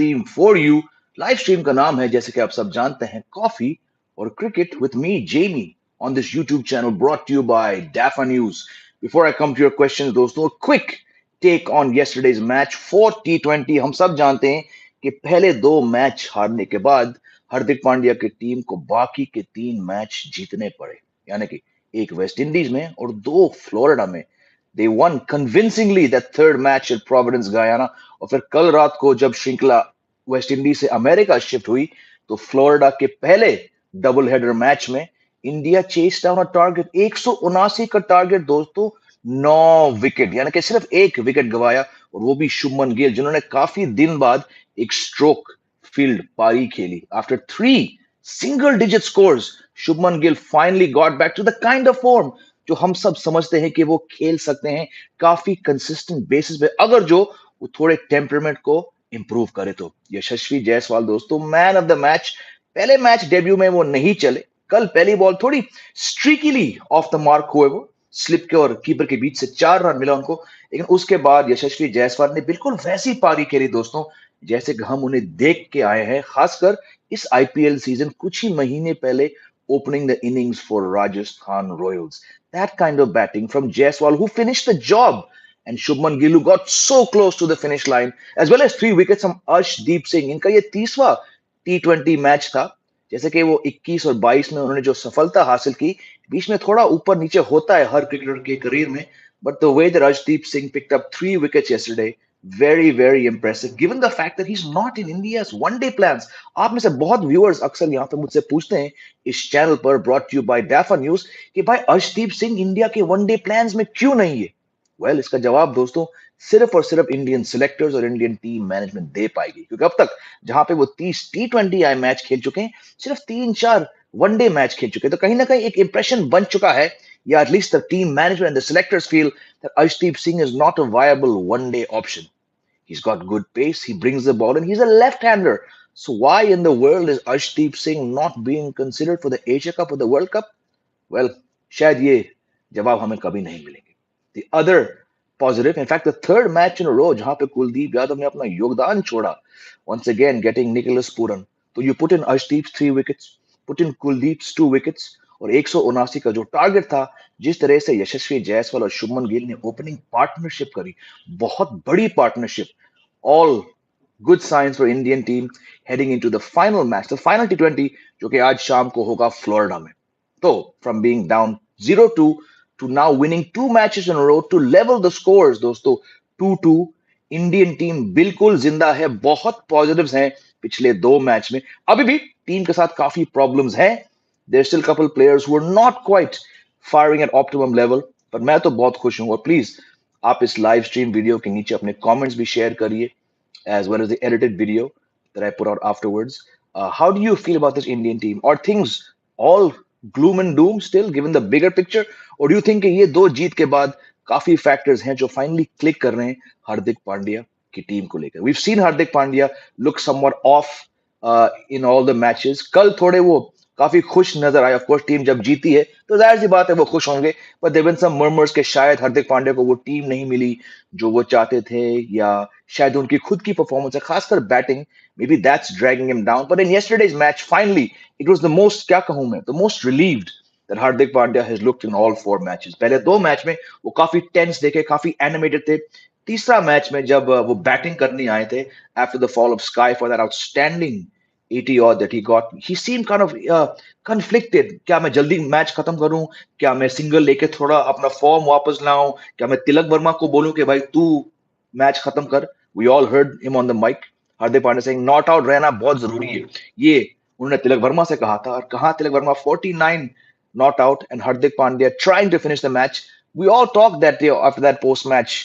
Team for you. Live stream का नाम है, जैसे कि आप सब जानते हैं, कॉफी और cricket with me Jamie on this YouTube channel brought you by Dafa news. Before I come to your question दोस्तों, quick take on yesterday's match for T20। हम सब जानते हैं कि पहले दो मैच हारने के बाद हार्दिक पांड्या की टीम को बाकी के तीन मैच जीतने पड़े, यानी कि एक वेस्ट इंडीज में और दो फ्लोरिडा में। They won convincingly that third match at Providence Guyana. और फिर कल रात को जब श्रृंखला वेस्ट इंडीज से अमेरिका शिफ्ट हुई, तो फ्लोरिडा के पहले डबल हेडर मैच में India chase down a target 179 का टारगेट दोस्तों, 9 विकेट, यानी कि सिर्फ एक विकेट गवाया, और वो भी शुभमन गिल, जिन्होंने काफी दिन बाद एक स्ट्रोक फील्ड पारी खेली। After three single digit scores, Shubman Gill finally got back to the kind of form जो हम सब समझते हैं कि वो खेल सकते हैं काफी कंसिस्टेंट बेसिस पे, अगर जो वो थोड़े टेम्परमेंट को इंप्रूव करे तो। यशस्वी जायसवाल दोस्तों, मैन ऑफ द मैच। पहले मैच डेब्यू में वो नहीं चले, कल पहली बॉल थोड़ी स्ट्रीकीली ऑफ द मार्क हुए, वो स्लिप के और कीपर के बीच से 4 रन मिला उनको, लेकिन उसके बाद यशस्वी जायसवाल ने बिल्कुल वैसी पारी खेली दोस्तों जैसे कि हम उन्हें देख के आए हैं, खासकर इस आईपीएल सीजन कुछ ही महीने पहले, opening the innings for Rajasthan Royals. That kind of batting from Jaiswal, who finished the job, and Shubman Gill, who got so close to the finish line, as well as 3 wickets from Arshdeep Singh. इनका ये तीसरा T20 match था। जैसे कि वो 21 और 22 में उन्होंने जो सफलता हासिल की, बीच में थोड़ा ऊपर नीचे होता है हर क्रिकेटर के करियर में, but the way that Arshdeep Singh picked up 3 wickets yesterday, very very impressive given the fact that he's not in India's one day plans. आप में से बहुत व्यूअर्स अक्सर यहाँ पे मुझसे पूछते हैं इस चैनल पर brought you by Dafa news कि भाई अर्शदीप सिंह इंडिया के वनडे प्लान्स में क्यों नहीं है। इसका जवाब दोस्तों सिर्फ और सिर्फ इंडियन सिलेक्टर्स और इंडियन टीम मैनेजमेंट दे पाएगी, क्योंकि अब तक जहां पे वो 30 T20I मैच खेल चुके हैं, सिर्फ 3-4 वनडे मैच खेल चुके हैं, तो कहीं ना कहीं एक इंप्रेशन बन चुका है, या at least the team management and the selectors feel that Arshdeep Singh is not a viable one day option. He's got good pace, he brings the ball, and he's a left-hander. So why in the world is Arshdeep Singh not being considered for the Asia Cup or the World Cup? Well, शायद ये जवाब हमें कभी नहीं मिलेंगे। The other positive, in fact, the third match in a row जहां पे कुलदीप यादव ने अपना योगदान छोड़ा, once again getting Nicholas Puran. तो you put in Arshdeep's 3 wickets, put in Kuldeep's 2 wickets, और 179 का जो टारगेट था, जिस तरह से यशस्वी जायसवाल और शुभमन गिल ने ओपनिंग पार्टनरशिप करी, बहुत बड़ी partnership, all good signs for Indian team heading into the final match, the final T20, जो कि आज शाम को होगा फ्लोरिडा में। तो from being down 0-2 to now winning 2 matches in a row to level the scores दोस्तों 2-2, इंडियन टीम बिल्कुल जिंदा है, बहुत पॉजिटिव्स हैं पिछले दो मैच में। अभी भी टीम के साथ काफी प्रॉब्लम्स हैं, there still couple players who are not quite firing at optimum level, पर मैं तो बहुत खुश हूं। और प्लीज आप इस लाइव स्ट्रीम वीडियो के नीचे अपने कमेंट्स भी शेयर करिए, as well as the edited video that I put out afterwards. How do you feel about this Indian team? Are things all gloom and doom still, given the bigger picture, or do you think कि ये दो जीत के बाद काफी factors हैं जो finally click कर रहे हैं हार्दिक पांड्या की टीम को लेकर? We've seen Hardik Pandya look somewhat off in all the matches. कल थोड़े वो काफी खुश नजर आए। ऑफ कोर्स टीम जब जीती है तो जाहिर सी बात है वो खुश होंगे, पर देयर बीन सम मर्मर्स के शायद हार्दिक पांड्या को वो टीम नहीं मिली जो वो चाहते थे, या शायद उनकी खुद की परफॉर्मेंस है, खासकर batting, may be that's dragging him down. But in yesterday's match finally it was the most, क्या कहूं मैं, the most relieved that Hardik Pandya has looked in all 4 matches. पहले दो मैच में वो काफी टेंस देखे, काफी एनिमेटेड थे। तीसरा मैच में जब वो बैटिंग करने आए थे after the fall of sky for that outstanding 80 odd that he got, he seemed kind of conflicted. क्या मैं जल्दी मैच खत्म करूं, क्या मैं सिंगल लेके थोड़ा अपना फॉर्म वापस लाऊं, क्या मैं तिलक वर्मा को बोलूं कि भाई तू मैच खत्म कर। We all heard him on the mic, Hardik Pandya saying not out रहना बहुत जरूरी है, ये उन्होंने तिलक वर्मा से कहा था। और कहा Tilak Varma 49 not out, and Hardik Pandya trying to finish the match. We all talked that day after that post match,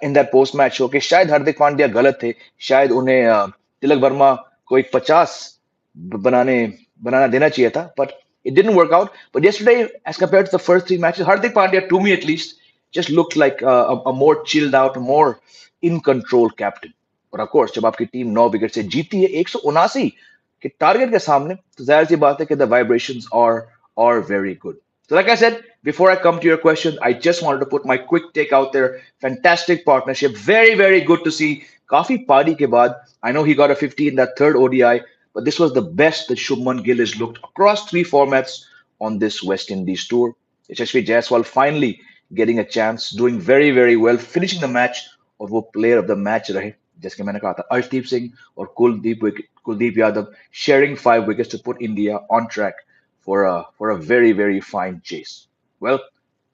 in that post match show, कि शायद हार्दिक पांड्या गलत थे, शायद उन्हें तिलक वर्मा को एक 50 बनाने बनाना देना चाहिए था, but it didn't work out. But yesterday, as compared to the first 3 matches, Hardik Pandya, to me at least, just looked like a more chilled out, more in control captain. और of course, जब आपकी team 9 wicket से जीती है 179 के target के सामने, तो जाहिर सी बात है कि the vibrations are very good. So, like I said, before I come to your question, I just wanted to put my quick take out there. Fantastic partnership. Very, very good to see. Kafi party ke baad. I know he got a 50 in that third ODI, but this was the best that Shubman Gill has looked across three formats on this West Indies tour. Yashasvi Jaiswal finally getting a chance, doing very, very well, finishing the match. और वो player of the match रहे जैसे कि मैंने कहा था अर्शदीप सिंह और Kuldeep Yadav sharing 5 wickets to put India on track for a very very fine chase. Well,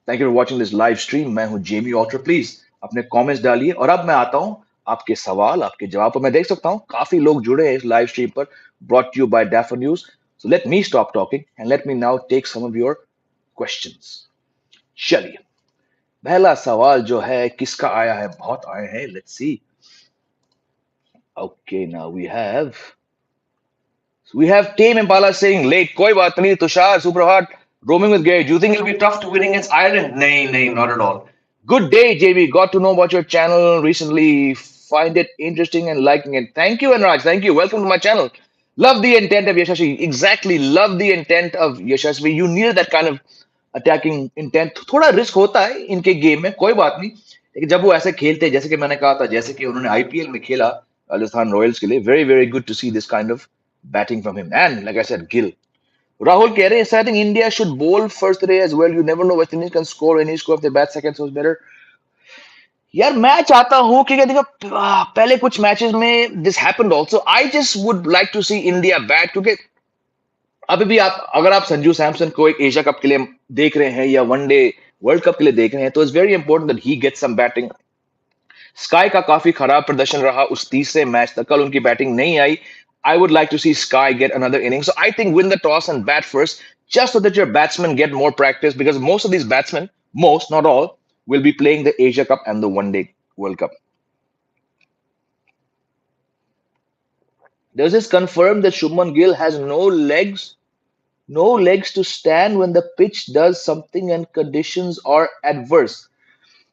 thank you for watching this live stream. मैं हूं जेमी ऑल्टर. प्लीज अपने कमेंट्स डालिए और अब मैं आता हूं आपके सवाल आपके जवाब पर. मैं देख सकता हूं काफी लोग जुड़े हैं इस लाइव स्ट्रीम पर. Brought to you by Dafa News. So let me stop talking and let me now take some of your questions. चलिए, पहला सवाल जो है किसका आया है, बहुत आए हैं. Let's see. Okay, now we have Tame Impala saying late. Koi baat nahi. Tushar, Suprahat, roaming with Gary. Do you think it'll be tough to win against Ireland? Nahi, nahi, not at all. Good day, JB. Got to know about your channel recently. Find it interesting and liking it. Thank you, Anurag. Thank you. Welcome to my channel. Love the intent of Yashasvi. Exactly. Love the intent of Yashasvi. You need that kind of attacking intent. थोड़ा risk होता है इनके game में, कोई बात नहीं. लेकिन जब वो ऐसे खेलते हैं जैसे कि मैंने कहा था, जैसे कि उन्होंने आईपीएल में खेला राजस्थान रॉयल्स के लिए, very very good to see this kind of batting from him. And like I said, Gill. Rahul कह रहे हैं, I think India should bowl first today as well. You never know, West Indies can score any score if they bat second, so it's better. यार मैं चाहता हूं क्योंकि देखो पहले कुछ मैचेस में this happened also. I just would like to see India bat, क्योंकि अभी भी आप अगर आप संजू सैमसन को एक एशिया कप के लिए देख रहे हैं या वनडे वर्ल्ड कप के लिए देख रहे हैं, तो it's very important that he get some batting. Sky का काफी खराब प्रदर्शन रहा उस तीसरे मैच तक, कल उनकी बैटिंग नहीं आई. I would like to see Sky get another inning. So I think win the toss and bat first, just so that your batsmen get more practice, because most of these batsmen, most, not all, will be playing the Asia Cup and the One Day World Cup. Does this confirm that Shubman Gill has no legs to stand when the pitch does something and conditions are adverse?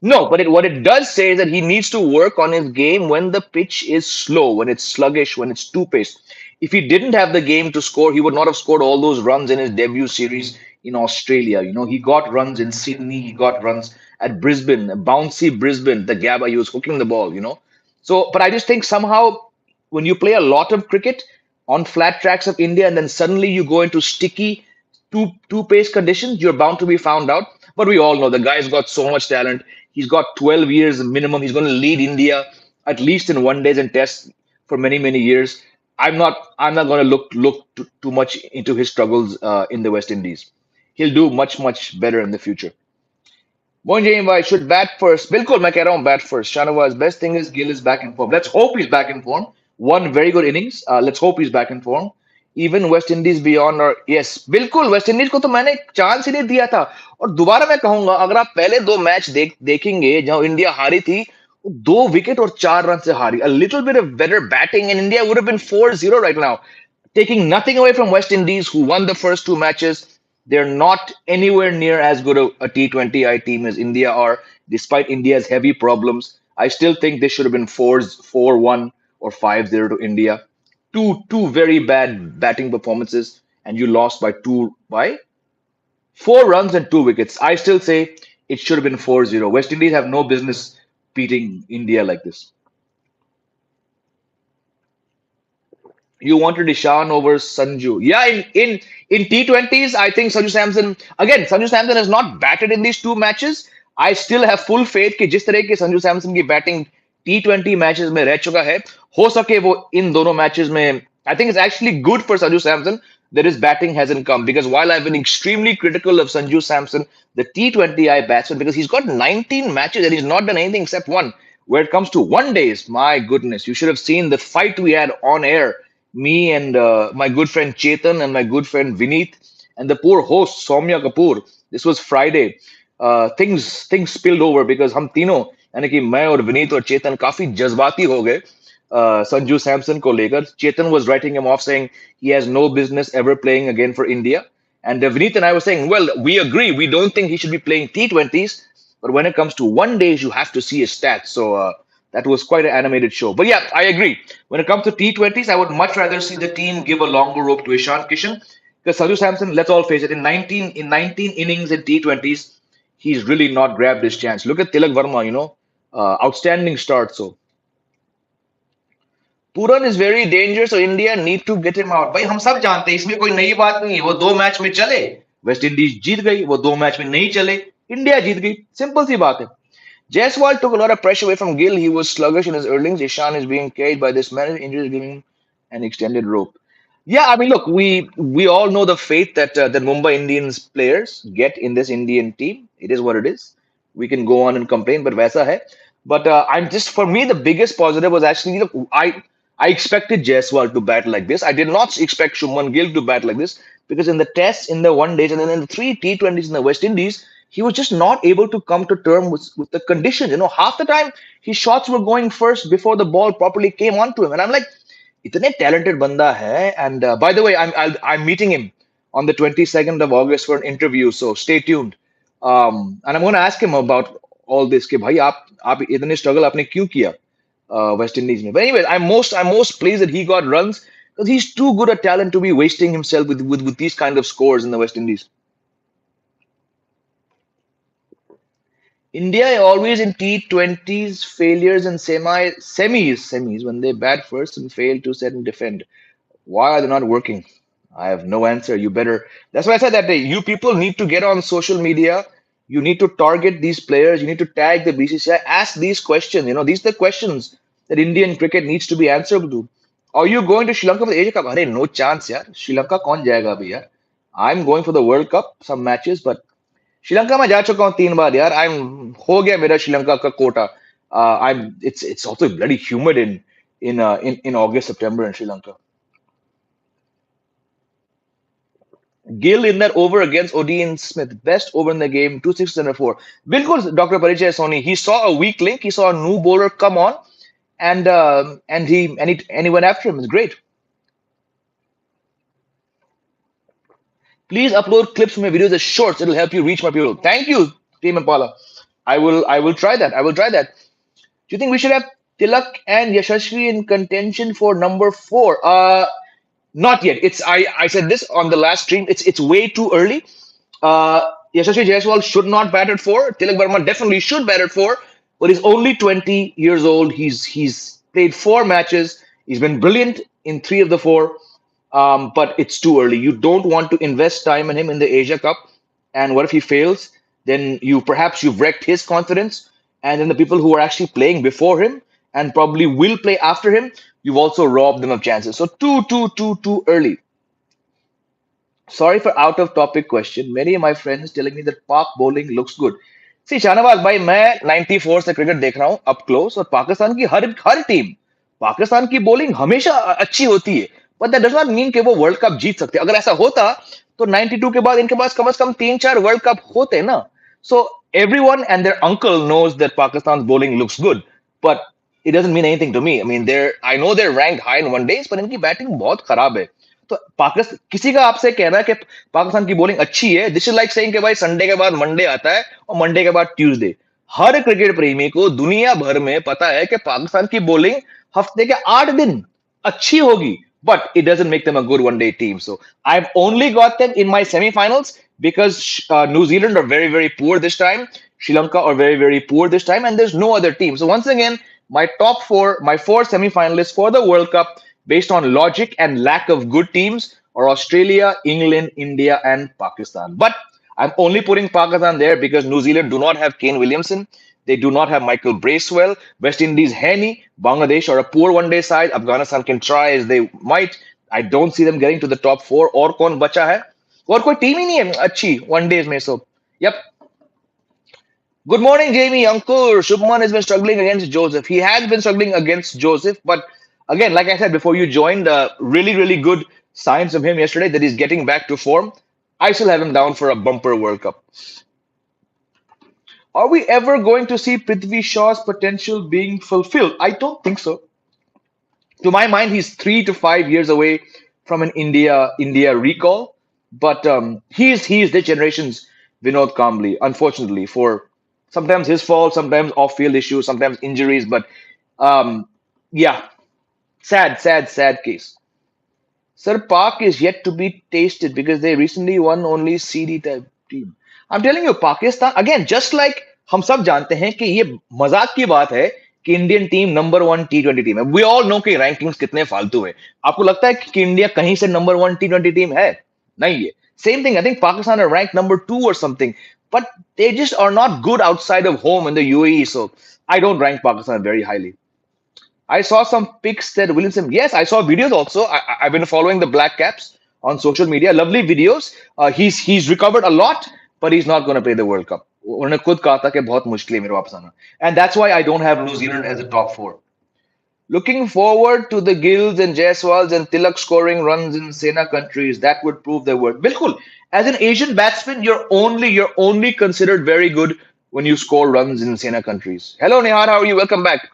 No, but what it does say is that he needs to work on his game when the pitch is slow, when it's sluggish, when it's two paced. If he didn't have the game to score, he would not have scored all those runs in his debut series in Australia. You know, he got runs in Sydney, he got runs at Brisbane, bouncy Brisbane, the Gabba, he was hooking the ball, you know. So, but I just think somehow when you play a lot of cricket on flat tracks of India and then suddenly you go into sticky two pace conditions, you're bound to be found out. But we all know the guy's got so much talent. He's got 12 years minimum. He's going to lead India at least in one days and tests for many many years. I'm not going to look too much into his struggles in the West Indies. He'll do much better in the future. Moin bhai should bat first. बिल्कुल मैं कह रहा हूँ bat first. Shanawaz, best thing is Gill is back in form. Let's hope he's back in form. One very good innings. Let's hope he's back in form. Even West Indies beyond or yes, बिल्कुल West Indies को तो मैंने chance ही नहीं दिया था. और दोबारा मैं कहूंगा, अगर आप पहले दो मैच देखेंगे जहां इंडिया हारी थी, 2 विकेट और 4 रन से हारी. A little bit of better batting and India would have been 4-0 right now. Taking nothing away from West Indies, who won the first two matches. They're not anywhere near as good a T20I team as India are, despite India's heavy problems. I still think they should have been 4-1 or 5-0 to India. Two very bad batting performances, and you lost by 4 runs and 2 wickets. I still say it should have been 4-0. West Indies have no business beating India like this. You wanted Ishan over Sanju. Yeah, in T20s, I think Sanju Samson, again, Sanju Samson has not batted in these two matches. I still have full faith कि जिस तरह की संजू सैमसन की batting T20 matches में रह चुका है, हो सके वो इन दोनों मैचेस में. I think it's actually good for Sanju Samson that his batting hasn't come, because while I've been extremely critical of Sanju Samson, the T20I batsman, because he's got 19 matches and he's not done anything except one. Where it comes to one days, my goodness, you should have seen the fight we had on air, me and my good friend Chetan and my good friend Vineet and the poor host Soumya Kapoor. This was Friday. Things spilled over because हम तीनों यानी कि मैं और विनीत और चेतन काफी जज्बाती हो गए संजू सैमसन को लेकर. Chetan was writing him off saying he has no business ever playing again for India. And Vineet and I were saying, well, we agree. We don't think he should be playing T20s. But when it comes to one days, you have to see his stats. So that was quite an animated show. But yeah, I agree. When it comes to T20s, I would much rather see the team give a longer rope to Ishan Kishan. Because Sanju Samson, let's all face it, in 19 innings in T20s, he's really not grabbed his chance. Look at Tilak Verma, outstanding start. So Puran is very dangerous, so India need to get him out. भाई हम सब जानते हैं इसमें कोई नई बात नहीं है वो 2 मैच में चले वेस्ट इंडीज जीत गई वो 2 मैच में नहीं चले इंडिया जीत गई सिंपल सी बात है Jaiswal took a lot of pressure away from Gill. He was sluggish in his earnings. Ishan is being carried by this man. Injuries giving him an extended rope. Yeah, I mean, look, we all know the fate that Mumbai Indians players get in this Indian team. It is what it is. We can go on and complain, but वैसा है. But I'm just for me the biggest positive was actually look I expected Jaiswal to bat like this. I did not expect Shubman Gill to bat like this because in the tests, in the one days, and then in the three T20s in the West Indies, he was just not able to come to terms with the conditions. Half the time his shots were going first before the ball properly came onto him, and I'm like, इतने talented बंदा है. And by the way, I'm meeting him on the 22nd of August for an interview, so stay tuned. And I'm going to ask him about all this कि भाई आप इतने struggle आपने क्यों किया West Indies में. But anyway, I'm most pleased that he got runs because he's too good a talent to be wasting himself with these kind of scores in the West Indies. India always in T20s failures and semis when they bat first and fail to set and defend. Why are they not working? I have no answer. You better. That's why I said that day. You people need to get on social media. You need to target these players. You need to tag the BCCI. Ask these questions. These are the questions that Indian cricket needs to be answerable to. Are you going to Sri Lanka for the Asia Cup? Arey, no chance, yaar. Sri Lanka कौन जाएगा अभी यार? I'm going for the World Cup, some matches, but Sri Lanka में जा चुका हूँ 3 बार यार. हो गया मेरा श्रीलंका का Kota. It's also bloody humid in August September in Sri Lanka. Gill in that over against Odean Smith, best over in the game, 2 6 and a 4. Bilkul, Dr. Parijay Soni. He saw a weak link. He saw a new bowler come on, and he went after him. It's great. Please upload clips from your videos as shorts. It'll help you reach more people. Thank you, Team Impala. I will try that. I will try that. Do you think we should have Tilak and Yashasvi in contention for number 4? Not yet. I said this on the last stream. It's way too early. Yashasvi Jaiswal should not bat at 4. Tilak Verma definitely should bat at 4, but he's only 20 years old. He's played 4 matches. He's been brilliant in 3 of the 4. But it's too early. You don't want to invest time in him in the Asia Cup. And what if he fails? Then you've wrecked his confidence, and then the people who are actually playing before him and probably will play after him, you've also robbed them of chances. So too early. Sorry for out of topic question. Many of my friends telling me that Pak bowling looks good. See, Shahnawaz भाई मैं 94 से cricket देख रहा हूँ up close और पाकिस्तान की हर team Pakistan की bowling हमेशा अच्छी होती है but that does not mean कि वो वर्ल्ड कप जीत सकते अगर ऐसा होता तो 92 के बाद इनके पास कम से कम 3 4 वर्ल्ड कप होते ना सो everyone and their uncle knows that Pakistan's bowling looks good but it doesn't mean anything to me I mean I know they're ranked high in one days पर इनकी बैटिंग बहुत खराब है तो पाकिस्तान किसी का आपसे कहना है कि पाकिस्तान की बॉलिंग अच्छी है दिस इज लाइक सेइंग कि भाई संडे के बाद मंडे आता है और मंडे के बाद ट्यूसडे हर क्रिकेट प्रेमी को दुनिया भर में पता है कि पाकिस्तान की बॉलिंग हफ्ते के 8 दिन अच्छी होगी but it doesn't make them a good one day team so I've only got them in my semifinals because New Zealand are very very poor this time Sri Lanka are very very poor this time and there's no other team so once again my my 4 semifinalists for the World Cup based on logic and lack of good teams are Australia, England, India, and Pakistan. But I'm only putting Pakistan there because New Zealand do not have Kane Williamson. They do not have Michael Bracewell. West Indies, Henny. Bangladesh are a poor one-day side. Afghanistan can try as they might. I don't see them getting to the top 4. और कौन बचा है? और कोई team ही नहीं है अच्छी one days में so. Yep. Good morning, Jamie. Uncle Shubman has been struggling against Joseph. He has been struggling against Joseph, but again, like I said before you joined, really, really good signs of him yesterday that he's getting back to form. I still have him down for a bumper World Cup. Are we ever going to see Prithvi Shaw's potential being fulfilled? I don't think so. To my mind, he's 3 to 5 years away from an India recall, but he's this generation's Vinod Kambli, unfortunately, for sometimes his fault, sometimes off-field issues, sometimes injuries, but yeah, sad case. Sir, Pak is yet to be tasted because they recently won only CD type team. I'm telling you, Pakistan again, just like हम सब जानते हैं कि ये मजाक की बात है कि Indian team number one T20 team है. वी ऑल नो कि रैंकिंग्स कितने फालतू है. आपको लगता है कि इंडिया कहीं से नंबर वन T20 टीम है? नहीं है. Same thing. I think Pakistan are ranked number two or something, but they just are not good outside of home in the UAE. So I don't rank Pakistan very highly. I saw some pics that Williamson. Yes, I saw videos also. I've been following the Black Caps on social media. Lovely videos. He's recovered a lot, but he's not going to play the World Cup. उन्होंने खुद कहा था कि बहुत मुश्किल है मेरे वापस आना. And that's why I don't have New Zealand as a top four. Looking forward to the Gills and Jaiswals and Tilak scoring runs in Sena countries. That would prove their worth. Bilkul. As an Asian batsman, you're only considered very good when you score runs in Sena countries. Hello, Nihar. How are you? Welcome back.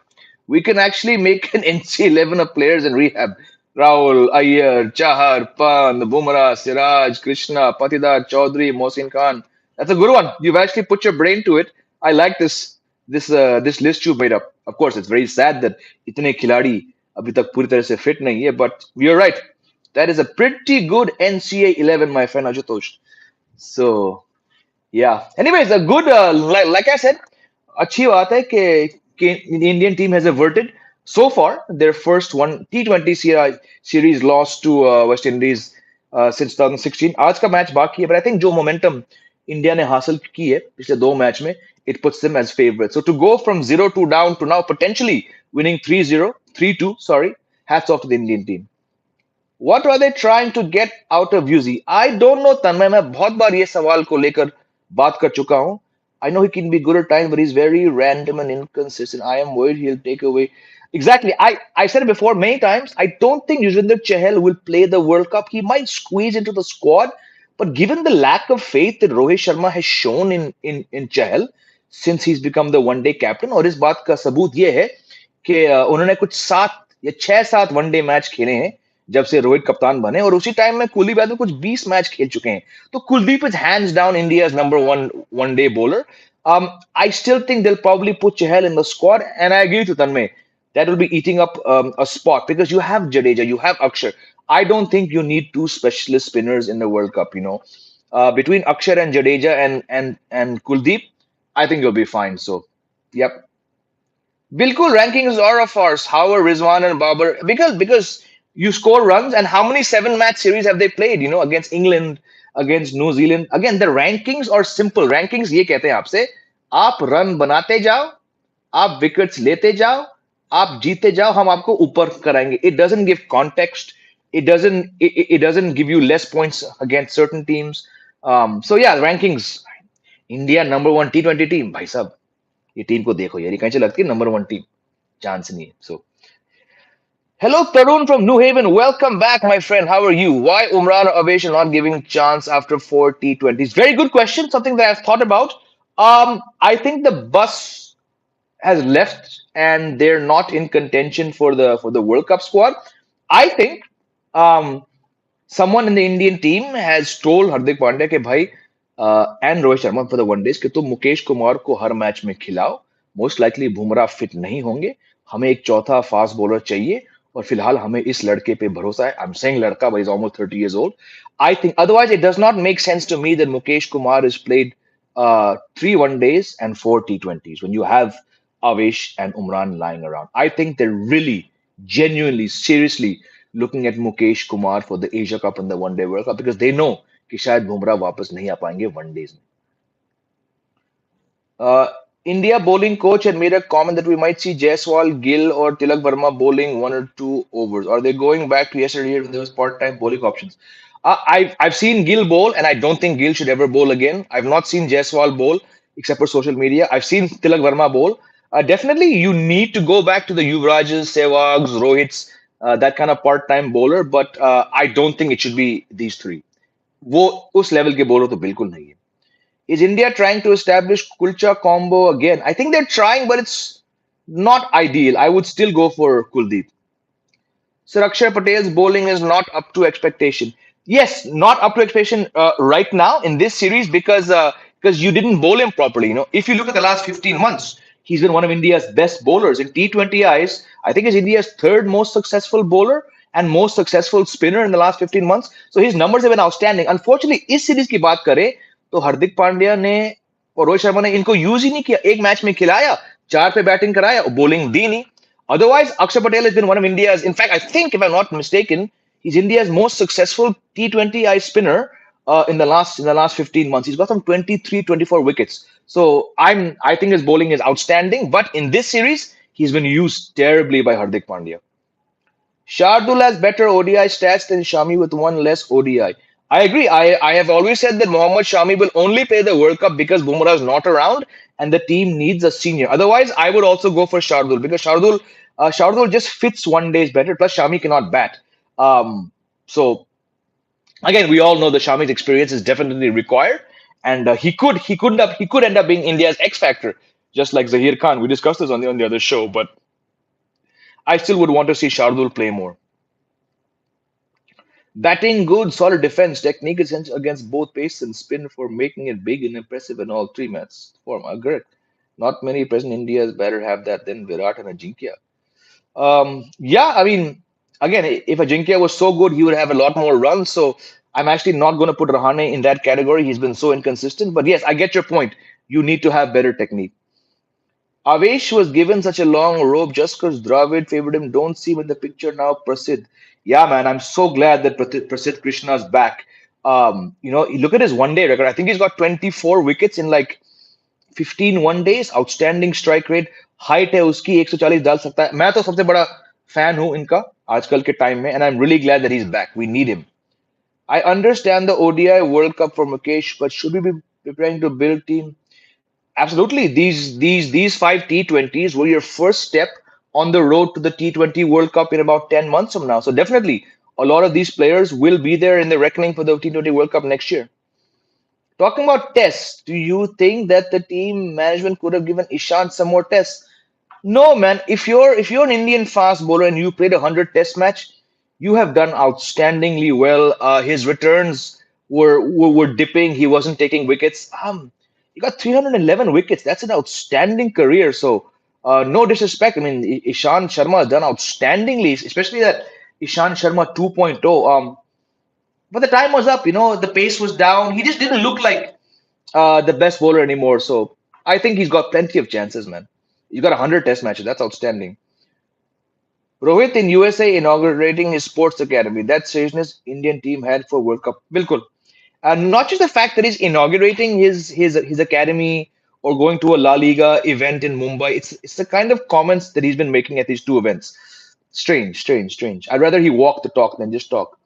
We can actually make an NC11 of players in rehab. Rahul, Iyer, Chahar, Pan, Bumrah, Siraj, Krishna, Patidar, Chaudhary, Mohsin Khan. That's a good one. You've actually put your brain to it. I like this list you made up. Of course, it's very sad that इतने खिलाड़ी अभी तक पूरी तरह से fit नहीं है, but you're right. That is a pretty good NCA 11, my friend Ashutosh. So yeah. Anyways, a good like I said, अच्छी बात है कि the Indian team has averted so far their first one T20 series loss to West Indies since 2016. आज का match बाकी है, but I think जो momentum India ने हासिल की है पिछले दो मैच में, it puts them as favorites. So to go from 0-2 down to now potentially winning 3-0, 3-2, sorry, hats off to the Indian team. What are they trying to get out of UZ? I don't know, तन्मय. मैं बहुत बार ये सवाल को लेकर बात कर चुका हूं. I know he can be good at times, but he's very random and inconsistent. I am worried he'll take away. Exactly. I said it before many times. I don't think Yuzvendra Chahal will play the World Cup. He might squeeze into the squad, but given the lack of faith that Rohit Sharma has shown in Chahal since he's become the one-day captain, और इस बात का सबूत ये है कि उन्होंने कुछ 7 या 6-7 वनडे मैच खेले हैं जब से रोहित कप्तान बने, और उसी टाइम में कुलदीप यादव कुछ 20 मैच खेल चुके हैं. तो Kuldeep is hands down India's number one day bowler. I still think they'll probably put Chahal in the squad, and I agree with Tanmay. That will be eating up a spot because you have Jadeja, you have Akshar. I don't think you need two specialist spinners in the World Cup. Between Akshar and Jadeja and Kuldeep, I think you'll be fine. So, yep. Bilkul rankings are of ours. How are Rizwan and Babar? Because you score runs, and how many 7 match series have they played? Against England, against New Zealand. Again, the rankings are simple. Rankings ये कहते हैं आपसे, आप run बनाते जाओ, आप wickets लेते जाओ, आप जीते जाओ, हम आपको ऊपर कराएंगे. It doesn't give context. It doesn't give you less points against certain teams. So yeah, rankings. India number one T20 team. भाई साहब, ये टीम को देखो यार, ये कहीं से लगती है नंबर वन टीम. चांस नहीं है. So hello, Tarun from New Haven. Welcome back, my friend. How are you? Why Umran or Avesh are not giving chance after 4 T20s? Very good question. Something that I've thought about. I think the bus has left and they're not in contention for the World Cup squad. I think um, someone in the Indian team has told Hardik Pandya कि भाई and Rohit Sharma for the one days कि तुम मुकेश कुमार को हर match में खिलाओ. Most likely Bumrah fit नहीं होंगे. हमें एक चौथा फास्ट बॉलर चाहिए, और फिलहाल हमें इस लड़के पे भरोसा है. आई एम सेइंग लड़का, but he's almost 30 years old. I think otherwise it does not make sense to me that Mukesh Kumar has played 3 one-days and 4 T20s when you have Avesh and Umran lying around. I think they're really, genuinely, seriously looking at Mukesh Kumar for the Asia Cup and the One Day World Cup because they know कि शायद बुमराह वापस नहीं आ पाएंगे one-days में. India bowling coach had made a comment that we might see Jaiswal, Gill, or Tilak Verma bowling 1 or 2 overs. Are they going back to yesterday when there was part-time bowling options? I've seen Gill bowl, and I don't think Gill should ever bowl again. I've not seen Jaiswal bowl except for social media. I've seen Tilak Verma bowl. Definitely, you need to go back to the Yuvrajas, Sehwags, Rohits, that kind of part-time bowler. But I don't think it should be these three. वो उस level के bowler तो बिल्कुल नहीं है. Is India trying to establish Kulcha combo again? I think they're trying, but it's not ideal. I would still go for Kuldeep. Sir Akshar Patel's bowling is not up to expectation. Yes, not up to expectation right now in this series because you didn't bowl him properly. If you look at the last 15 months, he's been one of India's best bowlers in T20Is. I think he's India's third most successful bowler, and most successful spinner in the last 15 months. So his numbers have been outstanding. Unfortunately, इस series की बात करें तो हार्दिक पांड्या ने और रोहित शर्मा ने इनको use ही नहीं किया. एक मैच में खिलाया, चार पे बैटिंग कराया, बॉलिंग दी नहीं. Otherwise, Akshay Patel has been one of India's, in fact, I think, if I'm not mistaken, he's India's most successful T20I spinner in the last 15 months. He's got some 23, 24 wickets. So I think his bowling is outstanding. But in this series, he's been used terribly by Hardik Pandya. Shardul has better ODI stats than Shami with one less ODI. I agree. I have always said that Mohammad Shami will only play the World Cup because Bumrah is not around and the team needs a senior. Otherwise, I would also go for Shardul because Shardul just fits one days better. Plus, Shami cannot bat. So again, we all know the Shami's experience is definitely required, and he could end up being India's X factor, just like Zahir Khan. We discussed this on the other show, but I still would want to see Shardul play more. Batting good, solid defense, technique essential against both pace and spin for making it big and impressive in all three matches. Form, correct. Not many present India's better have that than Virat and Ajinkya. Yeah, I mean, again, if Ajinkya was so good, he would have a lot more runs. So I'm actually not going to put Rahane in that category. He's been so inconsistent. But yes, I get your point. You need to have better technique. Avesh was given such a long rope just because Dravid favored him. Don't see him in the picture now, Prasid. Yeah, man, I'm so glad that Prasid Krishna's back. Look at his one-day record. I think he's got 24 wickets in like 15 one days. Outstanding strike rate. Height है उसकी 140 डाल सकता है. मैं तो सबसे बड़ा fan हूं इनका आजकल के टाइम में, and I'm really glad that he's back. We need him. I understand the ODI World Cup for Mukesh, but should we be preparing to build team? Absolutely. These five T20s were your first step on the road to the T20 World Cup in about 10 months from now. So definitely a lot of these players will be there in the reckoning for the T20 World Cup next year. Talking about tests, do you think that the team management could have given Ishant some more tests? No, man. If you're an Indian fast bowler and you played 100 test match, you have done outstandingly well. His returns were dipping. He wasn't taking wickets. He got 311 wickets. That's an outstanding career. So no disrespect. I mean, Ishant Sharma has done outstandingly, especially that Ishant Sharma 2.0. But the time was up. The pace was down. He just didn't look like the best bowler anymore. So I think he's got plenty of chances, man. You got 100 test matches. That's outstanding. Rohit in USA inaugurating his sports academy. That seriousness Indian team had for World Cup. Bilkul. And not just the fact that he's inaugurating his academy or going to a La Liga event in Mumbai. It's the kind of comments that he's been making at these two events. Strange, strange, strange. I'd rather he walk the talk than just talk.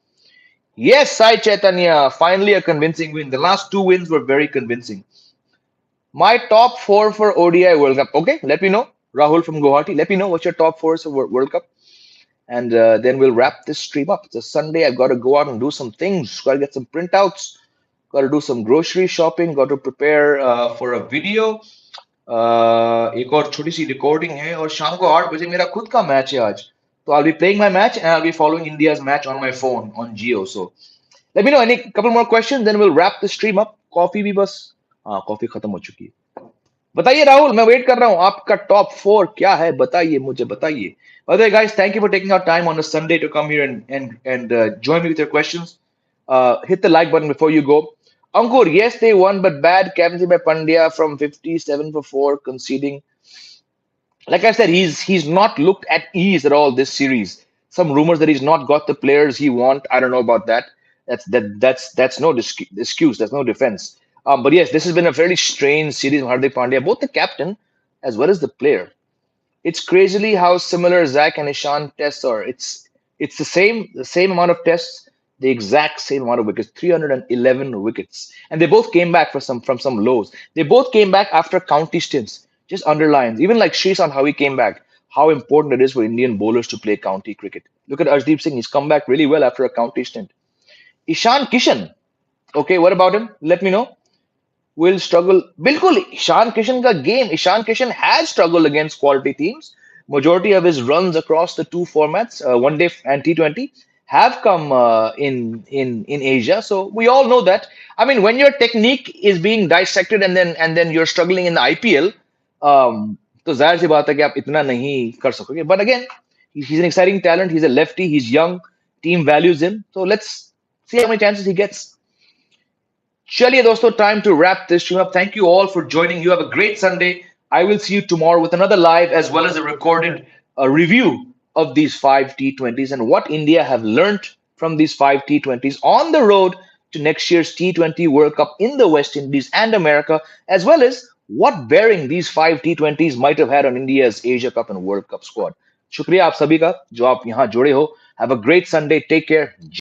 Yes, Sai Chaitanya, finally a convincing win. The last two wins were very convincing. My top four for ODI World Cup. Okay, let me know. Rahul from Guwahati, let me know what's your top four for World Cup. And then we'll wrap this stream up. It's a Sunday. I've got to go out and do some things. Got to get some printouts. Got to do some grocery shopping. Got to prepare for a video. एक और छोटी सी recording है और शाम को 8 बजे मेरा खुद का मैच है आज. So I'll be playing my match and I'll be following India's match on my phone on Geo. So let me know any couple more questions, then we'll wrap the stream up. Coffee भी बस coffee खत्म हो चुकी है. बताइए राहुल, मैं wait कर रहा हूँ. आपका टॉप 4 क्या है? बताइए, मुझे बताइए. By the way, guys, thank you for taking out time on a Sunday to come here and join me with your questions. Hit the like button before you go. Ankur, yes, they won, but bad captaincy by Pandya from 57 for 4, conceding. Like I said, he's not looked at ease at all this series. Some rumors that he's not got the players he want. I don't know about that. That's no excuse. That's no defense. But yes, this has been a fairly strange series from Hardik Pandya, both the captain as well as the player. It's crazily how similar Zach and Ishan tests are. It's the same amount of tests, the exact same amount of wickets, 311 wickets, and they both came back from some lows. They both came back after county stints. Just underlines, even like Shrikant, how he came back, how important it is for Indian bowlers to play county cricket. Look at Arshdeep Singh; he's come back really well after a county stint. Ishan Kishan, okay, what about him? Let me know. Will struggle. Bilkul, Ishan Kishan ka game. Ishan Kishan has struggled against quality teams. Majority of his runs across the two formats, one day and T20, have come in Asia. So we all know that. I mean, when your technique is being dissected and then you're struggling in the IPL, तो जाहिर सी बात है कि आप इतना नहीं कर सकोगे. But again, he's an exciting talent. He's a lefty. He's young. Team values him. So let's see how many chances he gets. चलिए दोस्तों, time to wrap this stream up. Thank you all for joining. You have a great Sunday. I will see you tomorrow with another live as well as a recorded review of these five T20s and what India have learnt from these five T20s on the road to next year's T20 World Cup in the West Indies and America, as well as what bearing these five T20s might have had on India's Asia Cup and World Cup squad. शुक्रिया आप सभी का जो आप यहाँ जुड़े हो. Have a great Sunday. Take care.